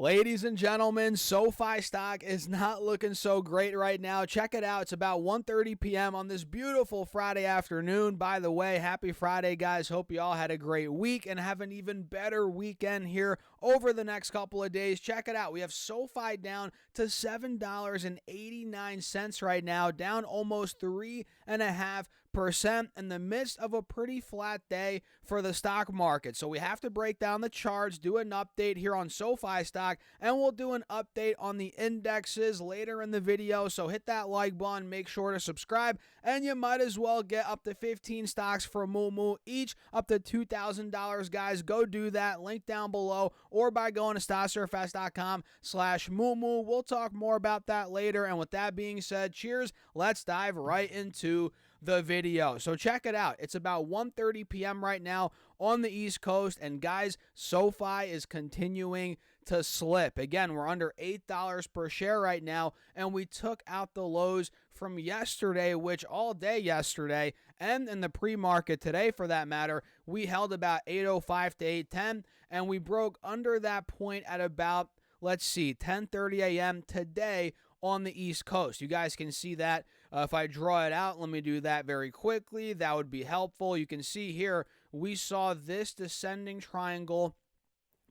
Ladies and gentlemen, Sofi stock is not looking so great right now. Check it out. It's about 1:30 p.m. on this beautiful Friday afternoon. By the way, happy Friday, guys. Hope you all had a great week and have an even better weekend here over the next couple of days. Check it out. We have Sofi down to $7.89 right now, down almost 3.5% in the midst of a pretty flat day for the stock market. So we have to break down the charts, do an update here on Sofi stock, and we'll do an update on the indexes later in the video. So hit that like button, make sure to subscribe, and you might as well get up to 15 stocks for Moo each, up to $2,000, guys. Go do that. Link down below, or by going to stocksurfs.com/Moo. We'll talk more about that later. And with that being said, cheers. Let's dive right into the video. So check it out. It's about 1:30 p.m. right now on the East Coast, and guys, Sofi is continuing to slip. Again, we're under $8 per share right now, and we took out the lows from yesterday, which all day yesterday, and in the pre-market today for that matter, we held about 805 to 810, and we broke under that point at about, let's see, 10:30 a.m. today on the East Coast. You guys can see that. If I draw it out, let me do that very quickly. That would be helpful. You can see here, we saw this descending triangle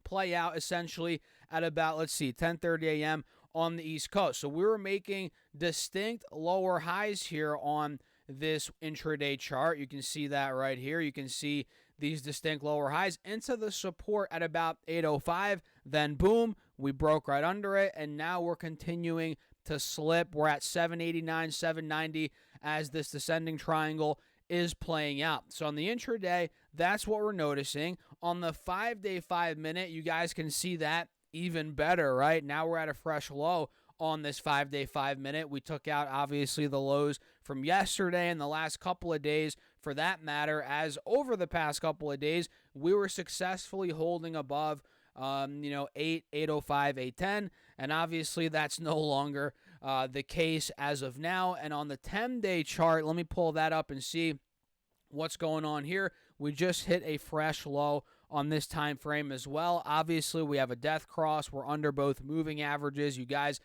play out essentially at about, let's see, 10:30 a.m. on the East Coast. So we were making distinct lower highs here on this intraday chart. You can see that right here. You can see these distinct lower highs into the support at about 805. Then boom, we broke right under it, and now we're continuing to slip. We're at 789, 790 as this descending triangle is playing out. So on the intraday, that's what we're noticing. On the 5-day, 5-minute, you guys can see that even better, right? Now we're at a fresh low on this 5-day, 5-minute. We took out, obviously, the lows from yesterday and the last couple of days for that matter, as over the past couple of days, we were successfully holding above 805, 810, and obviously that's no longer the case as of now. And on the 10-day chart, let me pull that up and see what's going on here. We just hit a fresh low on this time frame as well. Obviously, we have a death cross. We're under both moving averages. You guys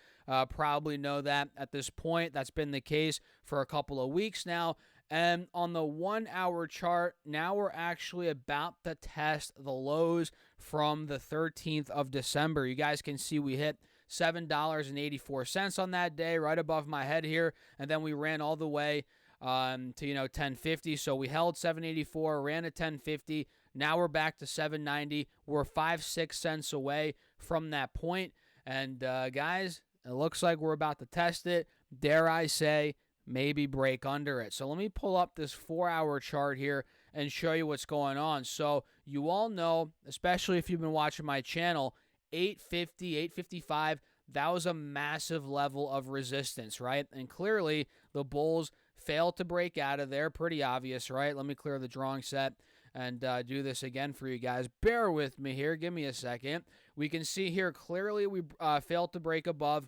probably know that at this point. That's been the case for a couple of weeks now. And on the 1-hour chart, now we're actually about to test the lows from the 13th of December. You guys can see we hit $7.84 on that day, right above my head here. And then we ran all the way to 1050. So we held 784, ran at 1050. Now we're back to 790. We're 5-6 cents away from that point. And guys, it looks like we're about to test it. Dare I say, maybe break under it. So let me pull up this 4-hour chart here and show you what's going on. So you all know, especially if you've been watching my channel, 850, 855, that was a massive level of resistance, right? And clearly the bulls failed to break out of there. Pretty obvious, right? Let me clear the drawing set and do this again for you guys. Bear with me here. Give me a second. We can see here clearly we failed to break above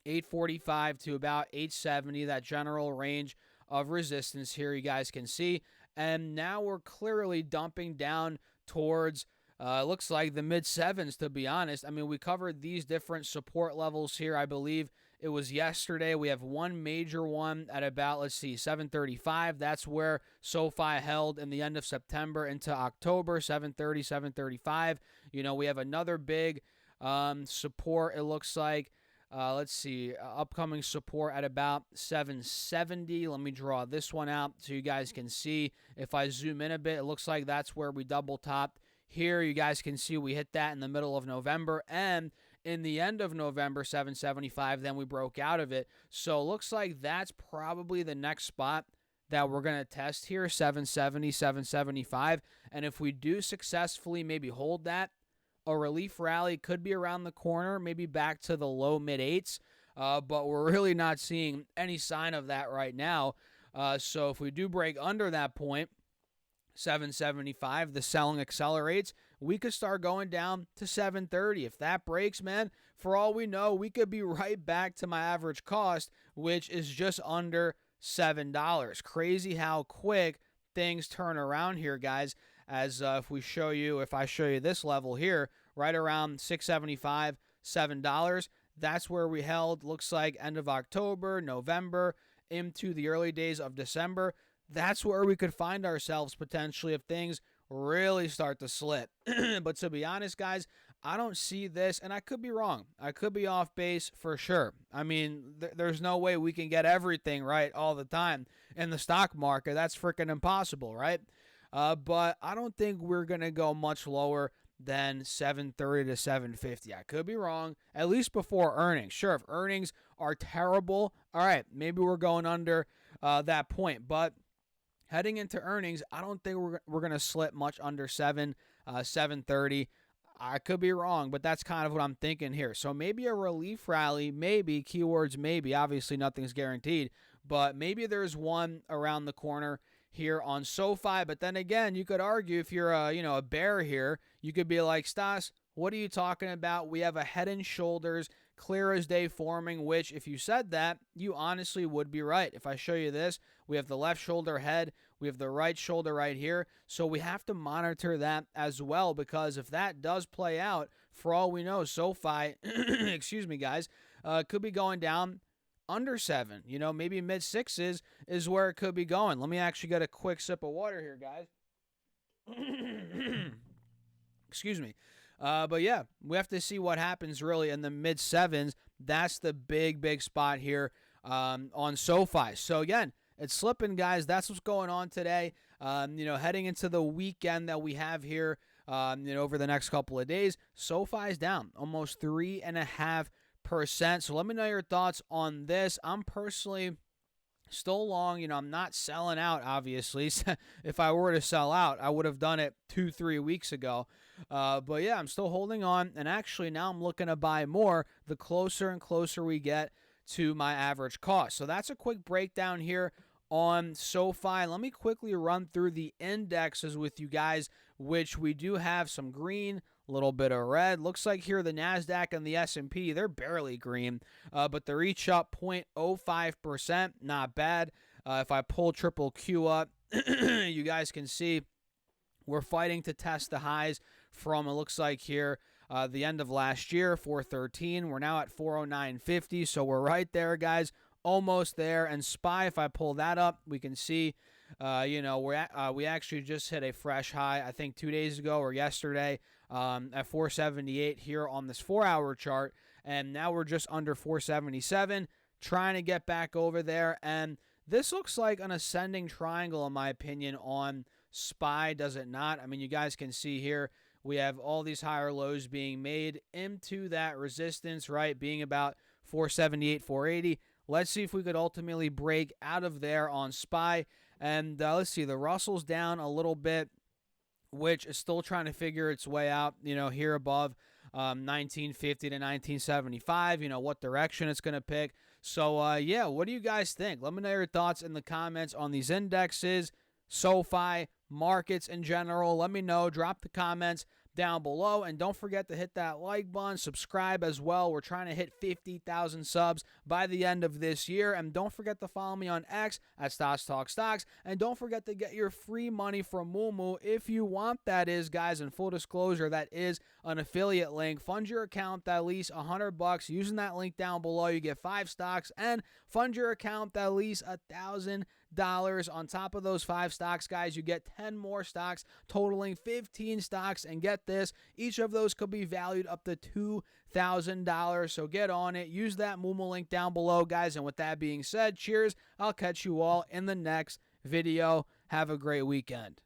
845 to about 870, that general range of resistance here you guys can see. And now we're clearly dumping down towards looks like the mid-sevens, to be honest. I mean, we covered these different support levels here. I believe it was yesterday. We have one major one at about, let's see, 735. That's where Sofi held in the end of September into October, 730, 735. We have another big support, it looks like. Let's see, upcoming support at about 770. Let me draw this one out so you guys can see. If I zoom in a bit, it looks like that's where we double topped. Here, you guys can see we hit that in the middle of November, and in the end of November, 775, then we broke out of it. So it looks like that's probably the next spot that we're going to test here, 770, 775. And if we do successfully maybe hold that, a relief rally could be around the corner, maybe back to the low mid-eights, but we're really not seeing any sign of that right now. So if we do break under that point, 775, the selling accelerates, we could start going down to 730. If that breaks, man, for all we know, we could be right back to my average cost, which is just under $7. Crazy how quick things turn around here, guys, as if I show you this level here, right around 675, $7. That's where we held, looks like end of October, November, into the early days of December. That's where we could find ourselves potentially if things really start to slip. But to be honest, guys, I don't see this, and I could be wrong. I could be off base for sure. I mean, there's no way we can get everything right all the time in the stock market. That's freaking impossible, right? But I don't think we're going to go much lower than 730 to 750. I could be wrong, at least before earnings. Sure, if earnings are terrible, all right, maybe we're going under that point. But heading into earnings, I don't think we're going to slip much under 730. I could be wrong, but that's kind of what I'm thinking here. So maybe a relief rally, maybe, keywords maybe. Obviously, nothing's guaranteed, but maybe there's one around the corner here on Sofi. But then again, you could argue if you're a bear here, you could be like, Stas, what are you talking about? We have a head and shoulders clear as day forming, which if you said that, you honestly would be right. If I show you this, we have the left shoulder head, we have the right shoulder right here. So we have to monitor that as well, because if that does play out, for all we know, Sofi, excuse me, guys, could be going down under 7. Maybe mid 6s is where it could be going. Let me actually get a quick sip of water here, guys. Excuse me. But yeah, we have to see what happens really in the mid 7s. That's the big spot here on Sofi. So again, it's slipping, guys. That's what's going on today. Heading into the weekend that we have here, over the next couple of days, Sofi's down almost 3.5%. So let me know your thoughts on this. I'm personally still long. I'm not selling out, obviously. If I were to sell out, I would have done it 2-3 weeks ago. But yeah, I'm still holding on. And actually, now I'm looking to buy more the closer and closer we get to my average cost. So that's a quick breakdown here on Sofi. Let me quickly run through the indexes with you guys, which we do have some green, a little bit of red. Looks like here the NASDAQ and the S&P, they're barely green, but they're each up 0.05%. Not bad. If I pull triple Q up, you guys can see we're fighting to test the highs from, it looks like here, the end of last year, 413. We're now at 409.50, so we're right there, guys. Almost there. And SPY, if I pull that up, we can see, we actually just hit a fresh high, I think 2 days ago or yesterday, at 478 here on this 4-hour chart. And now we're just under 477, trying to get back over there. And this looks like an ascending triangle, in my opinion, on SPY, does it not? I mean, you guys can see here, we have all these higher lows being made into that resistance, right, being about 478, 480. Let's see if we could ultimately break out of there on SPY. And let's see, the Russell's down a little bit, which is still trying to figure its way out, here above 1950 to 1975, what direction it's going to pick. So, yeah, what do you guys think? Let me know your thoughts in the comments on these indexes, Sofi, markets in general. Let me know. Drop the comments down below, and don't forget to hit that like button, subscribe as well. We're trying to hit 50,000 subs by the end of this year, and don't forget to follow me on X at Stas Talk Stocks, and don't forget to get your free money from Moomoo if you want. That is, guys, in full disclosure, that is an affiliate link. Fund your account at least $100 using that link down below. You get 5 stocks, and fund your account at least $1,000. On top of those 5 stocks, guys, you get 10 more stocks totaling 15 stocks, and get this, each of those could be valued up to $2,000. So get on it, use that Moomoo link down below, guys. And with that being said, cheers. I'll catch you all in the next video. Have a great weekend.